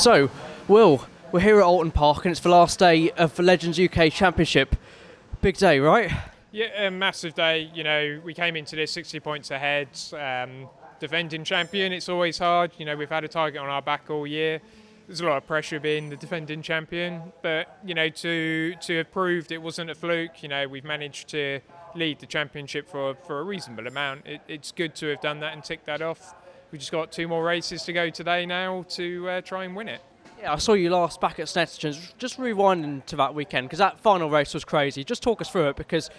So, Will, we're here at Oulton Park and it's the last day of the Legends UK Championship. Big day, right? Yeah, a massive day. You know, we came into this 60 points ahead. Defending champion, it's always hard. You know, we've had a target on our back all year. There's a lot of pressure being the defending champion. But, you know, to have proved it wasn't a fluke, you know, we've managed to lead the championship for a reasonable amount. It's good to have done that and tick that off. We've just got 2 more races to go today now to try and win it. Yeah, I saw you last back at Snetterton's. Just rewinding to that weekend, because that final race was crazy. Just talk us through it, because,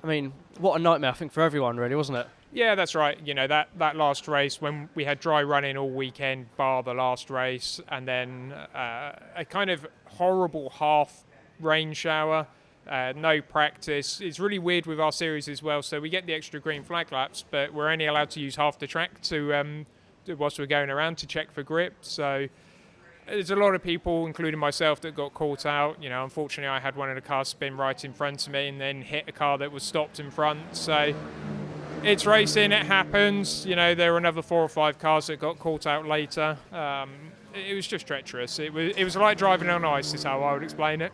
I mean, what a nightmare, I think, for everyone, really, wasn't it? Yeah, that's right. You know, that last race, when we had dry running all weekend, bar the last race, and then a kind of horrible half rain shower, no practice. It's really weird with our series as well. So we get the extra green flag laps, but we're only allowed to use half the track to whilst we're going around to check for grip. So there's a lot of people, including myself, that got caught out. You know, unfortunately, I had one of the cars spin right in front of me and then hit a car that was stopped in front. So it's racing, it happens. You know, there were another 4 or 5 cars that got caught out later. It was just treacherous. It was like driving on ice, is how I would explain it.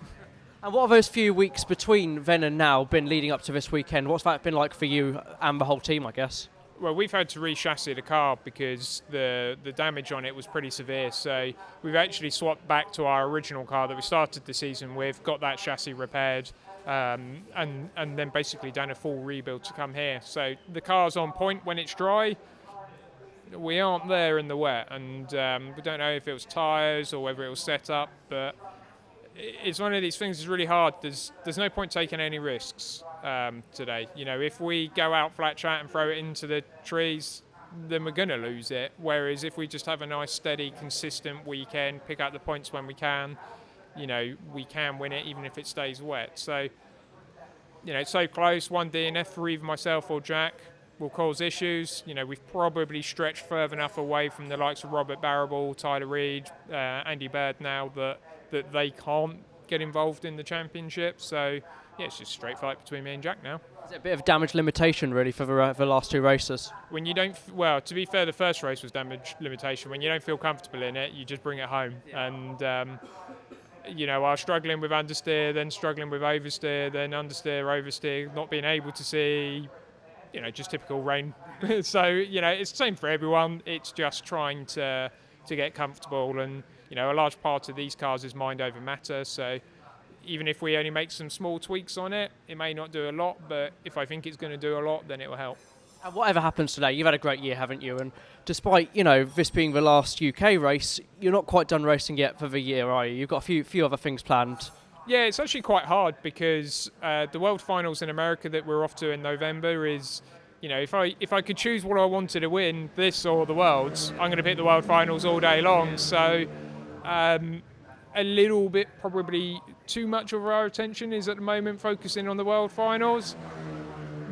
And what have those few weeks between then and now been leading up to this weekend? What's that been like for you and the whole team, I guess? Well, we've had to re-chassis the car because the damage on it was pretty severe. So we've actually swapped back to our original car that we started the season with, got that chassis repaired, and then basically done a full rebuild to come here. So the car's on point when it's dry. We aren't there in the wet, and we don't know if it was tyres or whether it was set up, but it's one of these things that's really hard. There's no point taking any risks today. You know, if we go out flat chat and throw it into the trees, then we're going to lose it. Whereas if we just have a nice, steady, consistent weekend, pick up the points when we can, you know, we can win it even if it stays wet. So, you know, it's so close. 1 DNF for either myself or Jack will cause issues. You know, we've probably stretched further enough away from the likes of Robert Barrable, Tyler Reid, Andy Bird now that they can't get involved in the championship. So, yeah, it's just a straight fight between me and Jack now. Is it a bit of damage limitation, really, for the last 2 races? When you don't, well, to be fair, the first race was damage limitation. When you don't feel comfortable in it, you just bring it home. Yeah. And, you know, I was struggling with understeer, then struggling with oversteer, then understeer, oversteer, not being able to see, you know, just typical rain. So, you know, it's the same for everyone. It's just trying to get comfortable. And, you know, a large part of these cars is mind over matter. So even if we only make some small tweaks on it, it may not do a lot. But if I think it's going to do a lot, then it will help. And whatever happens today, you've had a great year, haven't you? And despite, you know, this being the last UK race, you're not quite done racing yet for the year, are you? You've got a few other things planned. Yeah, it's actually quite hard because the World Finals in America that we're off to in November is, you know, if I could choose what I wanted to win, this or the Worlds, I'm going to pick the World Finals all day long. So a little bit probably too much of our attention is at the moment focusing on the World Finals.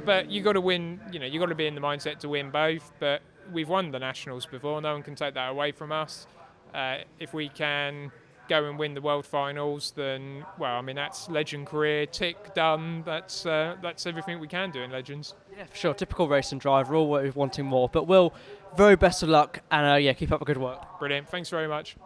But you got to win, you know, you got to be in the mindset to win both. But we've won the Nationals before, no one can take that away from us. If we can go and win the World Finals, then, well, I mean, that's Legend career, tick, done. That's everything we can do in Legends. Yeah, for sure. Typical racing driver, all wanting more. But Will, very best of luck, and yeah, keep up the good work. Brilliant. Thanks very much.